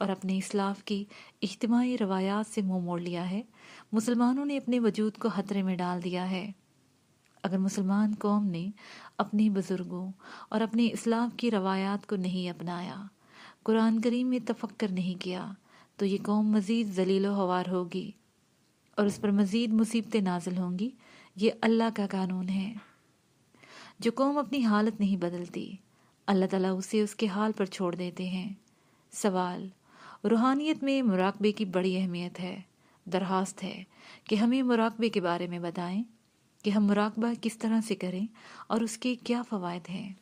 اور اپنے اسلاف کی اجتماعی روایات سے منہ موڑ لیا ہے، مسلمانوں نے اپنے وجود کو خطرے میں ڈال دیا ہے۔ اگر مسلمان قوم نے اپنے بزرگوں اور اپنے اسلاف کی روایات کو نہیں اپنایا، قرآن کریم میں تفکر نہیں کیا، تو یہ قوم مزید ذلیل و خوار ہوگی اور اس پر مزید مصیبتیں نازل ہوں گی۔ یہ اللہ کا قانون ہے۔ جو قوم اپنی حالت نہیں بدلتی، اللہ تعالیٰ اسے اس کے حال پر چھوڑ دیتے ہیں۔ سوال: روحانیت میں مراقبے کی بڑی اہمیت ہے۔ درخواست ہے کہ ہمیں مراقبے کے بارے میں بتائیں کہ ہم مراقبہ کس طرح سے کریں اور اس کے کیا فوائد ہیں۔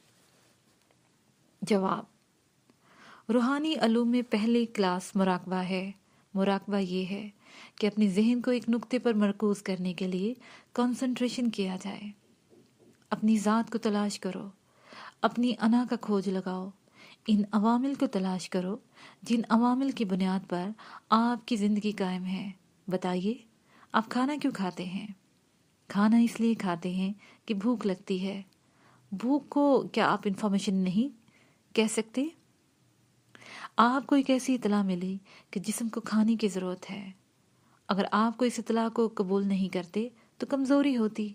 جواب: روحانی علوم میں پہلی کلاس مراقبہ ہے۔ مراقبہ یہ ہے کہ اپنے ذہن کو ایک نقطے پر مرکوز کرنے کے لیے کنسنٹریشن کیا جائے۔ اپنی ذات کو تلاش کرو، اپنی انا کا کھوج لگاؤ، ان عوامل کو تلاش کرو جن عوامل کی بنیاد پر آپ کی زندگی قائم ہے۔ بتائیے، آپ کھانا کیوں کھاتے ہیں؟ کھانا اس لیے کھاتے ہیں کہ بھوک لگتی ہے۔ بھوک کو کیا آپ انفارمیشن نہیں کہہ سکتے؟ آپ کو ایک ایسی اطلاع ملی کہ جسم کو کھانے کی ضرورت ہے۔ اگر آپ کو اس اطلاع کو قبول نہیں کرتے تو کمزوری ہوتی،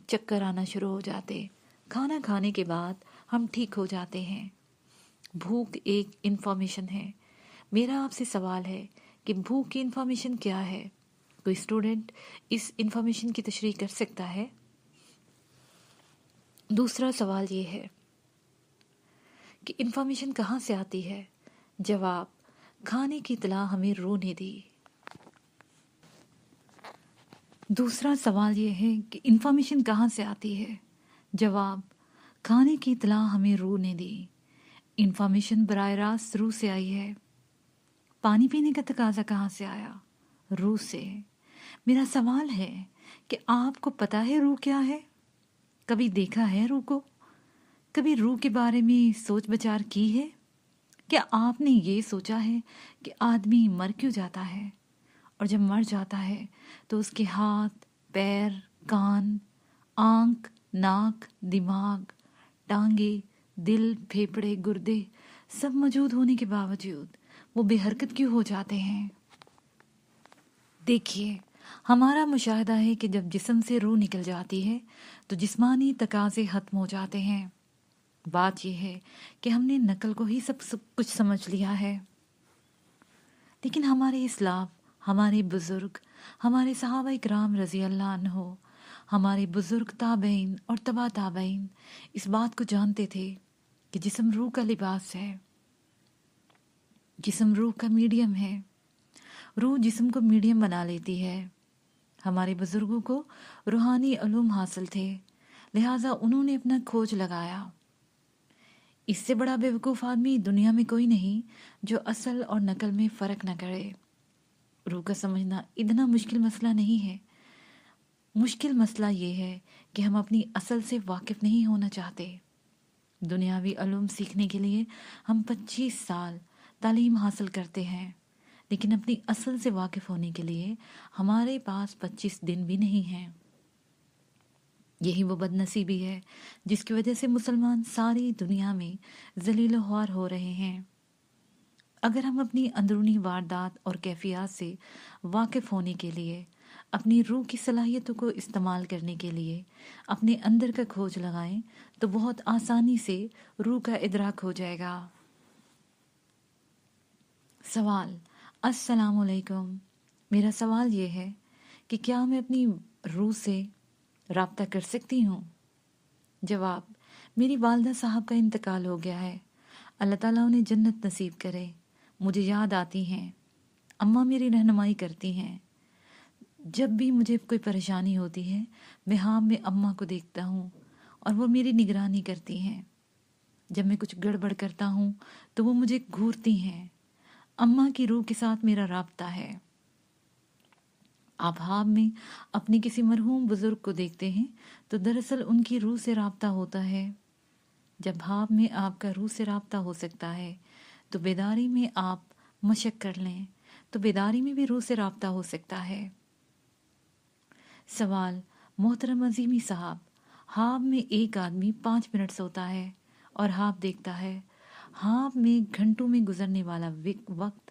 چکر آنا شروع ہو جاتے۔ کھانا کھانے کے بعد ہم ٹھیک ہو جاتے ہیں۔ بھوک ایک انفارمیشن ہے۔ میرا آپ سے سوال ہے کہ بھوک کی انفارمیشن کیا ہے؟ کوئی اسٹوڈنٹ اس انفارمیشن کی تشریح کر سکتا ہے؟ دوسرا سوال یہ ہے کہ انفارمیشن کہاں سے آتی ہے؟ جواب: کھانے کی اطلاع ہمیں روح نے دی۔ دوسرا سوال یہ ہے کہ انفارمیشن کہاں سے آتی ہے؟ جواب: کھانے کی اطلاع ہمیں روح نے دی۔ انفارمیشن براہ راست روح سے آئی ہے۔ پانی پینے کا تقاضا کہاں سے آیا؟ روح سے۔ میرا سوال ہے کہ آپ کو پتا ہے روح کیا ہے؟ کبھی دیکھا ہے روح کو؟ کبھی روح کے بارے میں سوچ بچار کی ہے؟ کیا آپ نے یہ سوچا ہے کہ آدمی مر کیوں جاتا ہے، اور جب مر جاتا ہے تو اس کے ہاتھ، پیر، کان، آنکھ، ناک، دماغ، ٹانگیں، دل، پھیپھڑے، گردے سب موجود ہونے کے باوجود وہ بے حرکت کیوں ہو جاتے ہیں؟ دیکھیے، ہمارا مشاہدہ ہے کہ جب جسم سے روح نکل جاتی ہے تو جسمانی تقاضے ختم ہو جاتے ہیں۔ بات یہ ہے کہ ہم نے نقل کو ہی سب کچھ سمجھ لیا ہے، لیکن ہمارے اسلاف، ہمارے بزرگ، ہمارے صحابہ اکرام رضی اللہ عنہ، ہمارے بزرگ تابعین اور تبع تابعین اس بات کو جانتے تھے کہ جسم روح کا لباس ہے، جسم روح کا میڈیم ہے، روح جسم کو میڈیم بنا لیتی ہے۔ ہمارے بزرگوں کو روحانی علوم حاصل تھے، لہٰذا انہوں نے اپنا کھوج لگایا۔ اس سے بڑا بیوقوف آدمی دنیا میں کوئی نہیں جو اصل اور نقل میں فرق نہ کرے۔ روح کا سمجھنا اتنا مشکل مسئلہ نہیں ہے۔ مشکل مسئلہ یہ ہے کہ ہم اپنی اصل سے واقف نہیں ہونا چاہتے۔ دنیاوی علوم سیکھنے کے لیے ہم 25 سال تعلیم حاصل کرتے ہیں، لیکن اپنی اصل سے واقف ہونے کے لیے ہمارے پاس 25 دن بھی نہیں ہیں۔ یہی وہ بد نصیبی ہے جس کی وجہ سے مسلمان ساری دنیا میں ذلیل و خوار ہو رہے ہیں۔ اگر ہم اپنی اندرونی واردات اور کیفیات سے واقف ہونے کے لیے، اپنی روح کی صلاحیتوں کو استعمال کرنے کے لیے اپنے اندر کا کھوج لگائیں تو بہت آسانی سے روح کا ادراک ہو جائے گا۔ سوال: السلام علیکم، میرا سوال یہ ہے کہ کیا میں اپنی روح سے رابطہ کر سکتی ہوں؟ جواب: میری والدہ صاحب کا انتقال ہو گیا ہے، اللہ تعالیٰ انہیں جنت نصیب کرے۔ مجھے یاد آتی ہیں، اماں میری رہنمائی کرتی ہیں۔ جب بھی مجھے کوئی پریشانی ہوتی ہے میں خواب میں اماں کو دیکھتا ہوں اور وہ میری نگرانی کرتی ہیں۔ جب میں کچھ گڑبڑ کرتا ہوں تو وہ مجھے گھورتی ہیں۔ اماں کی روح کے ساتھ میرا رابطہ ہے۔ آپ خواب میں اپنے کسی مرحوم بزرگ کو دیکھتے ہیں تو دراصل ان کی روح سے رابطہ ہوتا ہے۔ جب خواب میں آپ کا روح سے رابطہ ہو سکتا ہے تو بیداری میں آپ مشق کر لیں تو بیداری میں بھی روح سے رابطہ ہو سکتا ہے۔ سوال: محترم عظیمی صاحب، خواب میں ایک آدمی 5 منٹ سوتا ہے اور خواب دیکھتا ہے۔ خواب میں گھنٹوں میں گزرنے والا وقت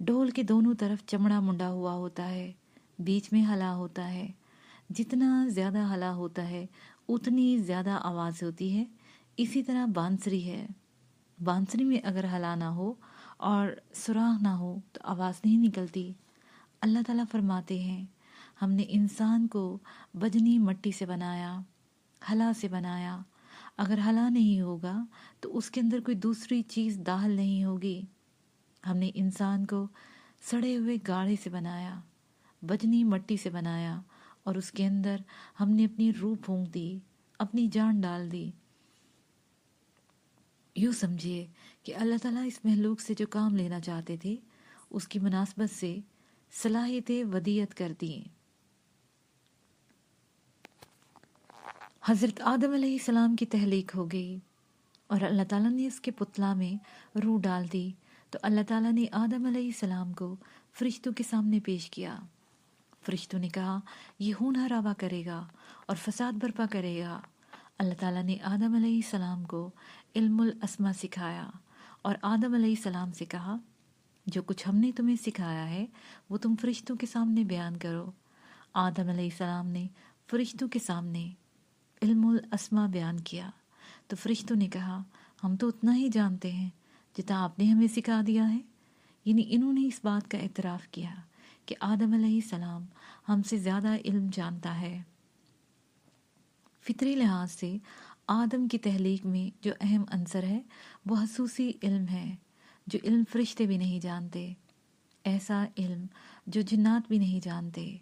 ڈول کے دونوں طرف چمڑا منڈا ہوا ہوتا ہے، بیچ میں ہلا ہوتا ہے۔ جتنا زیادہ ہلا ہوتا ہے اتنی زیادہ آواز ہوتی ہے۔ اسی طرح بانسری ہے، بانسری میں اگر ہلا نہ ہو اور سراخ نہ ہو تو آواز نہیں نکلتی۔ اللہ تعالیٰ فرماتے ہیں ہم نے انسان کو بجنی مٹی سے بنایا، ہلا سے بنایا۔ اگر ہلا نہیں ہوگا تو اس کے اندر کوئی دوسری چیز داخل نہیں ہوگی۔ ہم نے انسان کو سڑے ہوئے گاڑے سے بنایا، بجنی مٹی سے بنایا، اور اس کے اندر ہم نے اپنی روح پھونک دی، اپنی جان ڈال دی۔ یوں سمجھیے کہ اللہ تعالیٰ اس مخلوق سے جو کام لینا چاہتے تھے اس کی مناسبت سے صلاحیتیں ودیعت کر دیں۔ حضرت آدم علیہ السلام کی تخلیق ہو گئی اور اللہ تعالیٰ نے اس کے پتلا میں روح ڈال دی، تو اللہ تعالیٰ نے آدم علیہ السلام کو فرشتوں کے سامنے پیش کیا۔ فرشتوں نے کہا یہ ہونہار آوا کرے گا اور فساد برپا کرے گا۔ اللہ تعالیٰ نے آدم علیہ السلام کو علم الاسماء سکھایا اور آدم علیہ السلام سے کہا جو کچھ ہم نے تمہیں سکھایا ہے وہ تم فرشتوں کے سامنے بیان کرو۔ آدم علیہ السلام نے فرشتوں کے سامنے علم الاسماء بیان کیا تو فرشتوں نے کہا ہم تو اتنا ہی جانتے ہیں جتنا آپ نے ہمیں سکھا دیا ہے۔ یعنی انہوں نے اس بات کا اعتراف کیا کہ آدم علیہ السلام ہم سے زیادہ علم جانتا ہے۔ فطری لحاظ سے آدم کی تخلیق میں جو اہم عنصر ہے وہ حسوسی علم ہے، جو علم فرشتے بھی نہیں جانتے، ایسا علم جو جنات بھی نہیں جانتے۔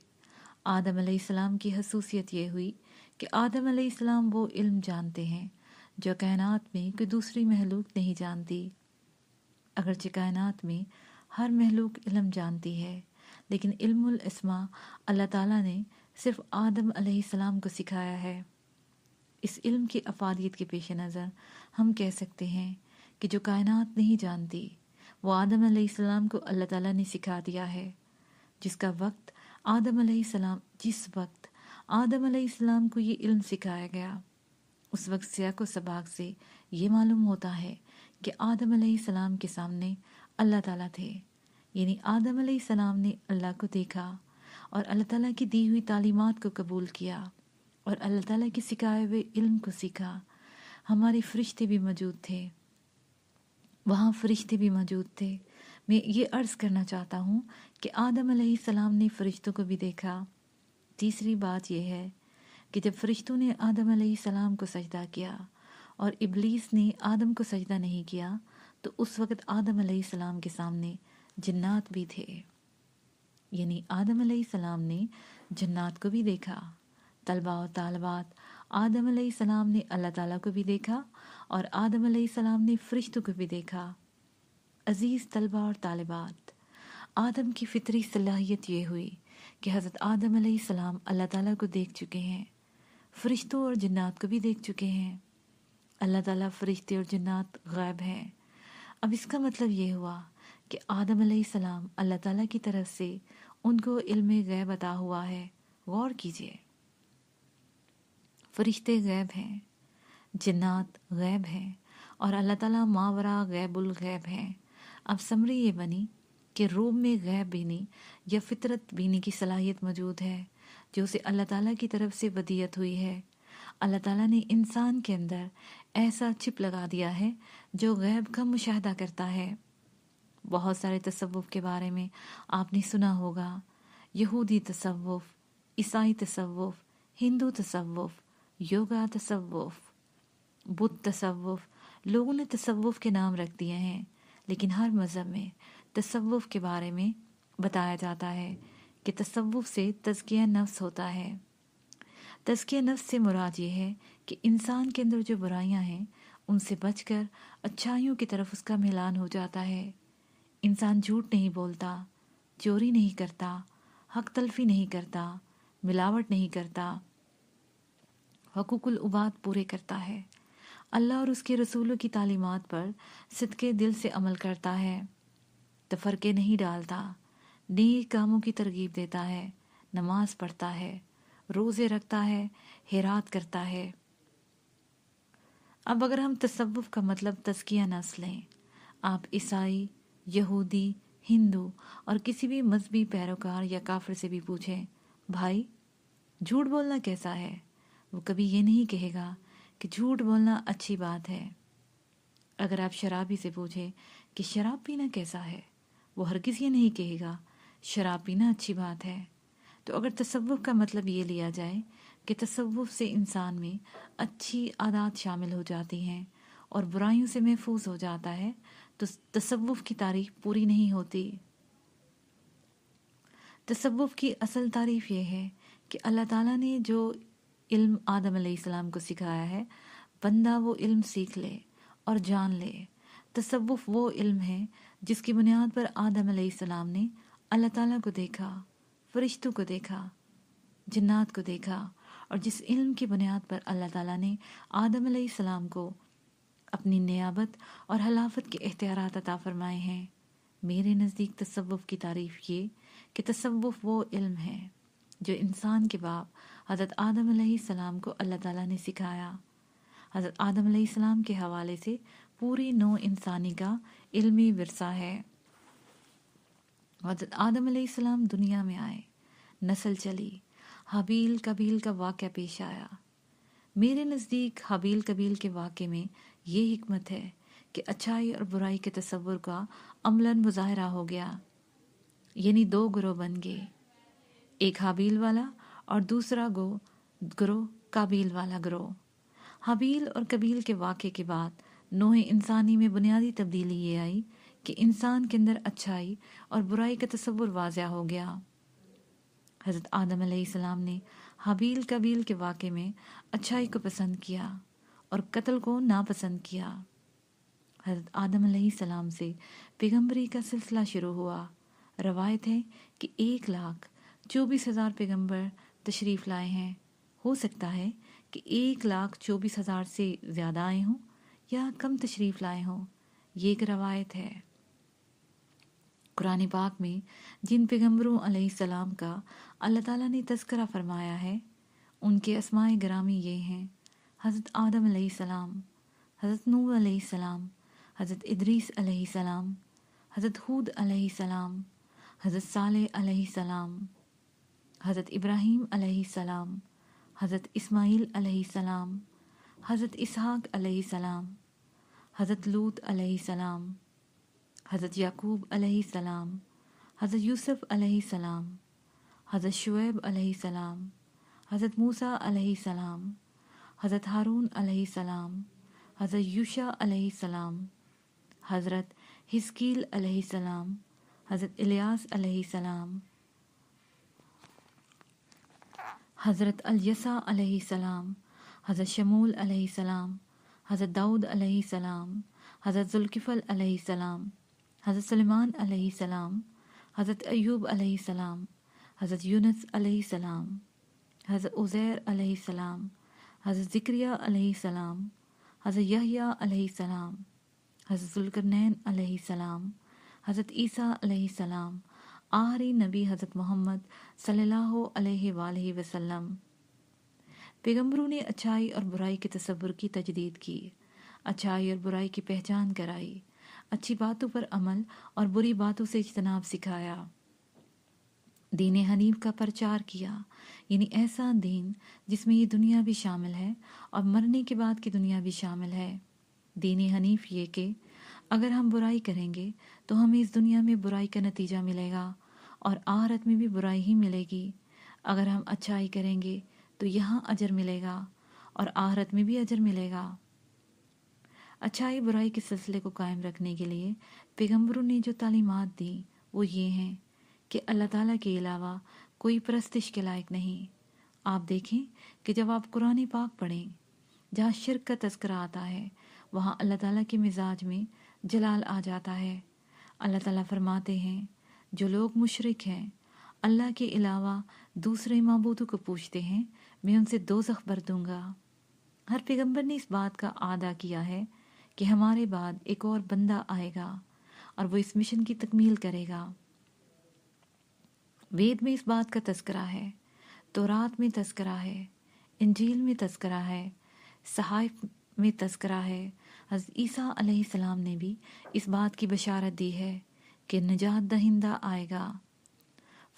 آدم علیہ السلام کی خصوصیت یہ ہوئی کہ آدم علیہ السلام وہ علم جانتے ہیں جو کائنات میں کوئی دوسری مخلوق نہیں جانتی۔ اگرچہ کائنات میں ہر مخلوق علم جانتی ہے، لیکن علم الاسماء اللہ تعالیٰ نے صرف آدم علیہ السلام کو سکھایا ہے۔ اس علم کی افادیت کے پیش نظر ہم کہہ سکتے ہیں کہ جو کائنات نہیں جانتی وہ آدم علیہ السلام کو اللہ تعالیٰ نے سکھا دیا ہے۔ جس وقت آدم علیہ السلام کو یہ علم سکھایا گیا، اس وقت سیاق و سباق سے یہ معلوم ہوتا ہے کہ آدم علیہ السلام کے سامنے اللہ تعالیٰ تھے۔ یعنی آدم علیہ السلام نے اللہ کو دیکھا اور اللہ تعالیٰ کی دی ہوئی تعلیمات کو قبول کیا اور اللہ تعالیٰ کے سکھائے ہوئے علم کو سیکھا۔ ہمارے فرشتے بھی موجود تھے، وہاں فرشتے بھی موجود تھے۔ میں یہ عرض کرنا چاہتا ہوں کہ آدم علیہ السلام نے فرشتوں کو بھی دیکھا۔ تیسری بات یہ ہے کہ جب فرشتوں نے آدم علیہ السلام کو سجدہ کیا اور ابلیس نے آدم کو سجدہ نہیں کیا تو اس وقت آدم علیہ السلام کے سامنے جنات بھی تھے۔ یعنی آدم علیہ السلام نے جنات کو بھی دیکھا۔ طلبہ اور طالبات، آدم علیہ السلام نے اللہ تعالیٰ کو بھی دیکھا اور آدم علیہ السلام نے فرشتوں کو بھی دیکھا۔ عزیز طلبہ اور طالبات، آدم کی فطری صلاحیت یہ ہوئی کہ حضرت آدم علیہ السلام اللہ تعالیٰ کو دیکھ چکے ہیں، فرشتوں اور جنات کو بھی دیکھ چکے ہیں۔ اللہ تعالیٰ، فرشتے اور جنات غائب ہیں۔ اب اس کا مطلب یہ ہوا کہ آدم علیہ السلام اللہ تعالیٰ کی طرف سے ان کو علم غیب عطا ہوا ہے۔ غور کیجئے، فرشتے غیب ہیں، جنات غیب ہیں اور اللہ تعالیٰ ماورا غیب الغیب ہیں۔ اب سمری یہ بنی کہ روح میں غیب بینی یا فطرت بینی کی صلاحیت موجود ہے جو اسے اللہ تعالیٰ کی طرف سے ودیعت ہوئی ہے۔ اللہ تعالیٰ نے انسان کے اندر ایسا چپ لگا دیا ہے جو غیب کا مشاہدہ کرتا ہے۔ بہت سارے تصوف کے بارے میں آپ نے سنا ہوگا، یہودی تصوف، عیسائی تصوف، ہندو تصوف، یوگا تصوف، بدھ تصوف۔ لوگوں نے تصوف کے نام رکھ دیے ہیں، لیکن ہر مذہب میں تصوف کے بارے میں بتایا جاتا ہے کہ تصوف سے تزکیہ نفس ہوتا ہے۔ تزکیہ نفس سے مراد یہ ہے کہ انسان کے اندر جو برائیاں ہیں ان سے بچ کر اچھائیوں کی طرف اس کا میلان ہو جاتا ہے۔ انسان جھوٹ نہیں بولتا، چوری نہیں کرتا، حق تلفی نہیں کرتا، ملاوٹ نہیں کرتا، حقوق العباد پورے کرتا ہے، اللہ اور اس کے رسولوں کی تعلیمات پر صدقے دل سے عمل کرتا ہے، تفرقے نہیں ڈالتا، نیک کاموں کی ترغیب دیتا ہے، نماز پڑھتا ہے، روزے رکھتا ہے، خیرات کرتا ہے۔ اب اگر ہم تصوف کا مطلب تزکیہ نفس لیں، آپ عیسائی، یہودی، ہندو اور کسی بھی مذہبی پیروکار یا کافر سے بھی پوچھیں بھائی جھوٹ بولنا کیسا ہے، وہ کبھی یہ نہیں کہے گا کہ جھوٹ بولنا اچھی بات ہے۔ اگر آپ شرابی سے پوچھیں کہ شراب پینا کیسا ہے، وہ ہرگز یہ نہیں کہے گا شراب پینا اچھی بات ہے۔ تو اگر تصوف کا مطلب یہ لیا جائے کہ تصوف سے انسان میں اچھی عادات شامل ہو جاتی ہیں اور برائیوں سے محفوظ ہو جاتا ہے، تو تصوف کی تعریف پوری نہیں ہوتی۔ تصوف کی اصل تعریف یہ ہے کہ اللہ تعالیٰ نے جو علم آدم علیہ السلام کو سکھایا ہے، بندہ وہ علم سیکھ لے اور جان لے۔ تصوف وہ علم ہے جس کی بنیاد پر آدم علیہ السلام نے اللہ تعالیٰ کو دیکھا، فرشتوں کو دیکھا، جنات کو دیکھا، اور جس علم کی بنیاد پر اللہ تعالیٰ نے آدم علیہ السلام کو اپنی نیابت اور خلافت کے اختیارات عطا فرمائے ہیں۔ میرے نزدیک تصوف کی تعریف یہ کہ تصوف وہ علم ہے جو انسان کے باپ حضرت آدم علیہ السلام کو اللہ تعالیٰ نے سکھایا۔ حضرت آدم علیہ السلام کے حوالے سے پوری نوع انسانی کا علمی ورثہ ہے۔ حضرت آدم علیہ السلام دنیا میں آئے، نسل چلی، حابیل قابیل کا واقعہ پیش آیا۔ میرے نزدیک حابیل قابیل کے واقعے میں یہ حکمت ہے کہ اچھائی اور برائی کے تصور کا عملاً مظاہرہ ہو گیا، یعنی دو گروہ بن گئے، ایک حابیل والا اور دوسرا گروہ قابیل والا گروہ۔ حابیل اور قابیل کے واقعے کے بعد نوع انسانی میں بنیادی تبدیلی یہ آئی کہ انسان کے اندر اچھائی اور برائی کا تصور واضح ہو گیا۔ حضرت آدم علیہ السلام نے حابیل قابیل کے واقعے میں اچھائی کو پسند کیا اور قتل کو ناپسند کیا۔ حضرت آدم علیہ السلام سے پیغمبری کا سلسلہ شروع ہوا۔ روایت ہے کہ 1,24,000 پیغمبر تشریف لائے ہیں۔ ہو سکتا ہے کہ 1,24,000 سے زیادہ آئے ہوں یا کم تشریف لائے ہوں، یہ ایک روایت ہے۔ قرآن پاک میں جن پیغمبروں علیہ السلام کا اللہ تعالیٰ نے تذکرہ فرمایا ہے، ان کے اسماء گرامی یہ ہیں: حضرت آدم علیہ السلام، حضرت نوح علیہ السلام، حضرت ادریس علیہ السلام، حضرت ہود علیہ السلام، حضرت صالح علیہ السلام، حضرت ابراہیم علیہ السلام، حضرت اسماعیل علیہ السلام، حضرت اسحاق علیہ السلام، حضرت لوط علیہ السلام، حضرت یعقوب علیہ السلام، حضرت یوسف علیہ السلام، حضرت شعیب علیہ السلام، حضرت موسیٰ علیہ السلام، حضرت ہارون علیہ السلام، حضرت یوشع علیہ السلام، حضرت حزقیل علیہ السلام، حضرت الیاس علیہ السلام، حضرت الیسع علیہ السلام، حضرت شمول علیہ السلام، حضرت داؤد علیہ السلام، حضرت ذوالکفل علیہ السلام، حضرت سلیمان علیہ السلام، حضرت ایوب علیہ السلام، حضرت یونس علیہ السلام، حضرت عزیر علیہ السلام، حضرت زکریا علیہ السلام، حضرت یحییٰ علیہ السلام، حضرت ذوالقرنین علیہ السلام، حضرت عیسیٰ علیہ السلام، آخری نبی حضرت محمد صلی اللہ علیہ وآلہ وسلم۔ پیغمبروں نے اچھائی اور برائی کے تصور کی تجدید کی، اچھائی اور برائی کی پہچان کرائی، اچھی باتوں پر عمل اور بری باتوں سے اجتناب سکھایا، دین حنیف کا پرچار کیا، یعنی ایسا دین جس میں یہ دنیا بھی شامل ہے اور مرنے کے بعد کی دنیا بھی شامل ہے۔ دین حنیف یہ کہ اگر ہم برائی کریں گے تو ہمیں اس دنیا میں برائی کا نتیجہ ملے گا اور آخرت میں بھی برائی ہی ملے گی۔ اگر ہم اچھائی کریں گے تو یہاں اجر ملے گا اور آخرت میں بھی اجر ملے گا۔ اچھائی برائی کے سلسلے کو قائم رکھنے کے لیے پیغمبروں نے جو تعلیمات دی وہ یہ ہیں کہ اللہ تعالیٰ کے علاوہ کوئی پرستش کے لائق نہیں۔ آپ دیکھیں کہ جب آپ قرآن پاک پڑھیں، جہاں شرک کا تذکرہ آتا ہے وہاں اللہ تعالیٰ کے مزاج میں جلال آ جاتا ہے۔ اللہ تعالیٰ فرماتے ہیں جو لوگ مشرک ہیں، اللہ کے علاوہ دوسرے معبودوں کو پوچھتے ہیں، میں ان سے دوزخ بھر دوں گا۔ ہر پیغمبر نے اس بات کا اعادہ کیا ہے کہ ہمارے بعد ایک اور بندہ آئے گا اور وہ اس مشن کی تکمیل کرے گا۔ وید میں اس بات کا تذکرہ ہے، تورات میں تذکرہ ہے، انجیل میں تذکرہ ہے، صحائف میں تذکرہ ہے۔ حضرت عیسیٰ علیہ السلام نے بھی اس بات کی بشارت دی ہے کہ نجات دہندہ آئے گا،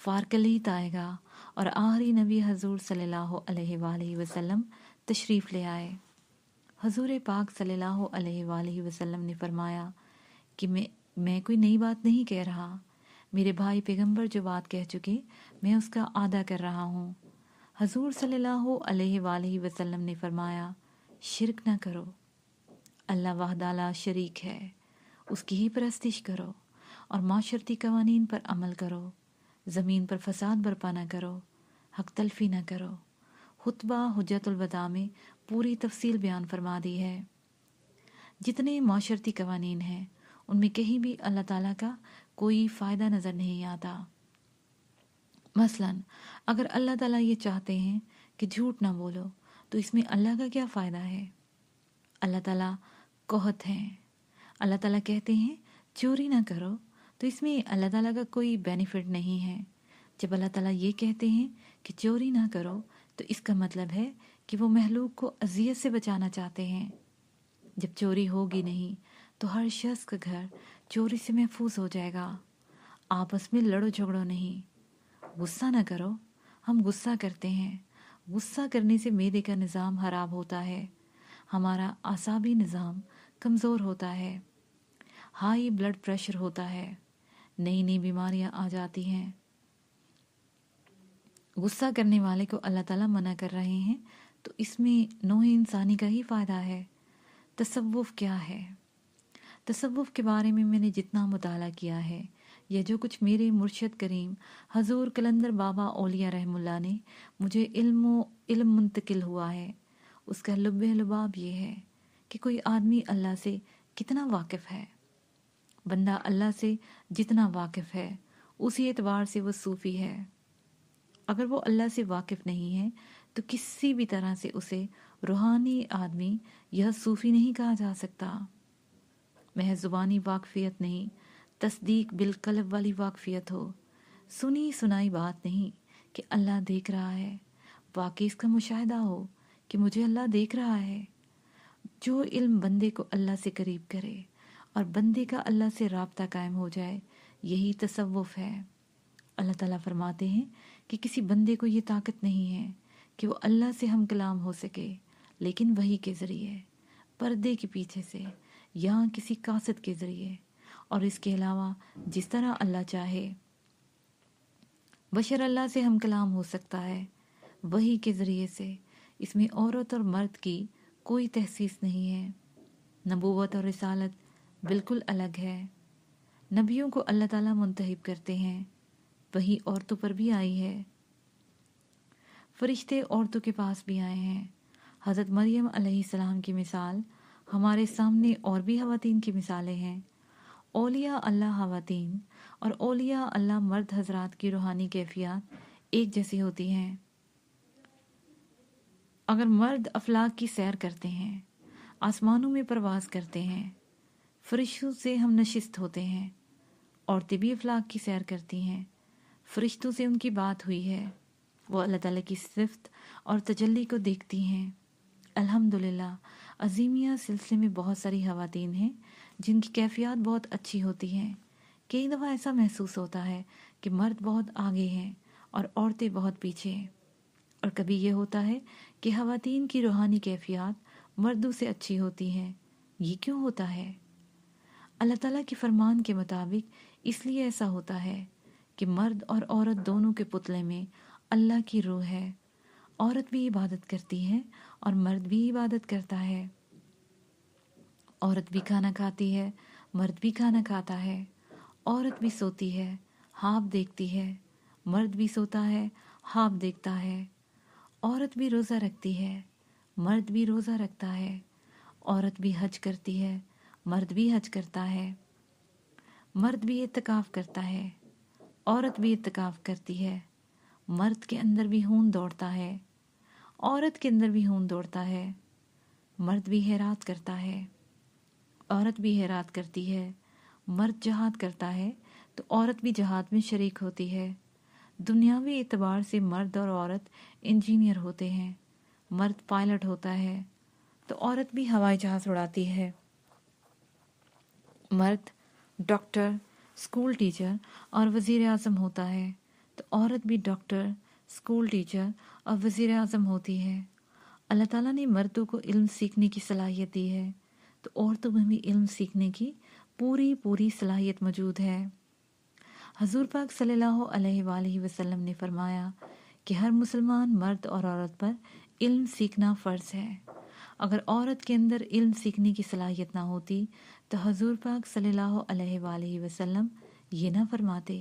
فارکلیت آئے گا اور آخری نبی حضور صلی اللہ علیہ وآلہ وسلم تشریف لے آئے۔ حضور پاک صلی اللہ علیہ وآلہ وسلم نے فرمایا کہ میں کوئی نئی بات نہیں کہہ رہا، میرے بھائی پیغمبر جو بات کہہ چکے میں اس کا اعادہ کر رہا ہوں۔ حضور صلی اللہ علیہ وآلہ وسلم نے فرمایا، شرک نہ کرو، اللہ وحدہ لا شریک ہے، اس کی ہی پرستش کرو اور معاشرتی قوانین پر عمل کرو، زمین پر فساد برپا نہ کرو، حق تلفی نہ کرو۔ خطبہ حجت الوداع میں پوری تفصیل بیان فرما دی ہے۔ جتنے معاشرتی قوانین ہیں ان میں کہیں بھی اللہ تعالیٰ کا کوئی فائدہ نظر نہیں آتا۔ مثلا اگر اللہ تعالیٰ یہ چاہتے ہیں کہ جھوٹ نہ بولو تو اس میں اللہ کا کیا فائدہ ہے؟ اللہ تعالیٰ قحط ہیں، اللہ تعالیٰ کہتے ہیں چوری نہ کرو تو اس میں اللہ تعالیٰ کا کوئی بینیفٹ نہیں ہے۔ جب اللہ تعالیٰ یہ کہتے ہیں کہ چوری نہ کرو تو اس کا مطلب ہے کہ وہ مخلوق کو اذیت سے بچانا چاہتے ہیں۔ جب چوری ہوگی نہیں تو ہر شخص کا گھر چوری سے محفوظ ہو جائے گا۔ آپس میں لڑو جھگڑو نہیں، غصہ نہ کرو، ہم غصہ کرتے ہیں، غصہ کرنے سے معدے کا نظام خراب ہوتا ہے، ہمارا اعصابی نظام کمزور ہوتا ہے، ہائی بلڈ پریشر ہوتا ہے، نئی نئی بیماریاں آ جاتی ہیں۔ غصہ کرنے والے کو اللہ تعالیٰ منع کر رہے ہیں تو اس میں نوع انسانی کا ہی فائدہ ہے۔ تصوف کیا ہے؟ تصوف کے بارے میں نے جتنا مطالعہ کیا ہے یا جو کچھ میرے مرشد کریم حضور قلندر بابا اولیاء رحم اللہ نے مجھے علم منتقل ہوا ہے، اس کا لب لباب یہ ہے کہ کوئی آدمی اللہ سے کتنا واقف ہے، بندہ اللہ سے جتنا واقف ہے اسی اعتبار سے وہ صوفی ہے۔ اگر وہ اللہ سے واقف نہیں ہے تو کسی بھی طرح سے اسے روحانی آدمی یا صوفی نہیں کہا جا سکتا۔ محض زبانی واقفیت نہیں، تصدیق بالقلب والی واقفیت ہو، سنی سنائی بات نہیں کہ اللہ دیکھ رہا ہے، واقعی اس کا مشاہدہ ہو کہ مجھے اللہ دیکھ رہا ہے۔ جو علم بندے کو اللہ سے قریب کرے اور بندے کا اللہ سے رابطہ قائم ہو جائے، یہی تصوف ہے۔ اللہ تعالیٰ فرماتے ہیں کہ کسی بندے کو یہ طاقت نہیں ہے کہ وہ اللہ سے ہم کلام ہو سکے، لیکن وحی کے ذریعے، پردے کے پیچھے سے یا کسی قاصد کے ذریعے، اور اس کے علاوہ جس طرح اللہ چاہے بشر اللہ سے ہم کلام ہو سکتا ہے، وحی کے ذریعے سے۔ اس میں عورت اور مرد کی کوئی تخصیص نہیں ہے۔ نبوت اور رسالت بالکل الگ ہے۔ نبیوں کو اللہ تعالیٰ منتخب کرتے ہیں، وہی عورتوں پر بھی آئی ہے، فرشتے عورتوں کے پاس بھی آئے ہیں۔ حضرت مریم علیہ السلام کی مثال ہمارے سامنے اور بھی خواتین کی مثالیں ہیں۔ اولیاء اللہ خواتین اور اولیاء اللہ مرد حضرات کی روحانی کیفیات ایک جیسی ہوتی ہیں۔ اگر مرد افلاک کی سیر کرتے ہیں، آسمانوں میں پرواز کرتے ہیں، فرشتوں سے ہم نشست ہوتے ہیں، عورتیں بھی افلاک کی سیر کرتی ہیں، فرشتوں سے ان کی بات ہوئی ہے، وہ اللہ تعالیٰ کی صفت اور تجلی کو دیکھتی ہیں۔ الحمدللہ عظیمیہ سلسلے میں بہت ساری خواتین ہیں جن کی کیفیات بہت اچھی ہوتی ہیں۔ کئی دفعہ ایسا محسوس ہوتا ہے کہ مرد بہت آگے ہیں اور عورتیں بہت پیچھے ہیں، اور کبھی یہ ہوتا ہے کہ خواتین کی روحانی کیفیات مردوں سے اچھی ہوتی ہیں۔ یہ کیوں ہوتا ہے؟ اللہ تعالیٰ کے فرمان کے مطابق اس لیے ایسا ہوتا ہے کہ مرد اور عورت دونوں کے پتلے میں اللہ کی روح ہے۔ عورت بھی عبادت کرتی ہے اور مرد بھی عبادت کرتا ہے۔ عورت بھی کھانا کھاتی ہے، مرد بھی کھانا کھاتا ہے۔ عورت بھی سوتی ہے، خواب دیکھتی ہے، مرد بھی سوتا ہے، خواب دیکھتا ہے۔ عورت بھی روزہ رکھتی ہے، مرد بھی روزہ رکھتا ہے۔ عورت بھی حج کرتی ہے، مرد بھی حج کرتا ہے۔ مرد بھی اعتکاف کرتا ہے، عورت بھی اعتکاف کرتی ہے۔ مرد کے اندر بھی خون دوڑتا ہے، عورت کے اندر بھی خون دوڑتا ہے۔ مرد بھی خیرات کرتا ہے، عورت بھی خیرات کرتی ہے۔ مرد جہاد کرتا ہے تو عورت بھی جہاد میں شریک ہوتی ہے۔ دنیاوی اعتبار سے مرد اور عورت انجینئر ہوتے ہیں۔ مرد پائلٹ ہوتا ہے تو عورت بھی ہوائی جہاز اڑاتی ہے۔ مرد ڈاکٹر، اسکول ٹیچر اور وزیر اعظم ہوتا ہے تو عورت بھی ڈاکٹر، اسکول ٹیچر اور وزیر اعظم ہوتی ہے۔ اللہ تعالیٰ نے مردوں کو علم سیکھنے کی صلاحیت دی ہے تو عورتوں میں بھی علم سیکھنے کی پوری صلاحیت موجود ہے۔ حضور پاک صلی اللہ علیہ وآلہ وسلم نے فرمایا کہ ہر مسلمان مرد اور عورت پر علم سیکھنا فرض ہے۔ اگر عورت کے اندر علم سیکھنے کی صلاحیت نہ ہوتی تو حضور پاک صلی اللہ علیہ وآلہ وسلم یہ نہ فرماتے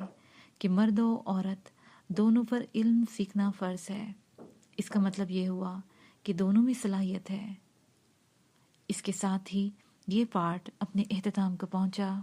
کہ مرد و عورت دونوں پر علم سیکھنا فرض ہے۔ اس کا مطلب یہ ہوا کہ دونوں میں صلاحیت ہے۔ اس کے ساتھ ہی یہ پارٹ اپنے اختتام کو پہنچا۔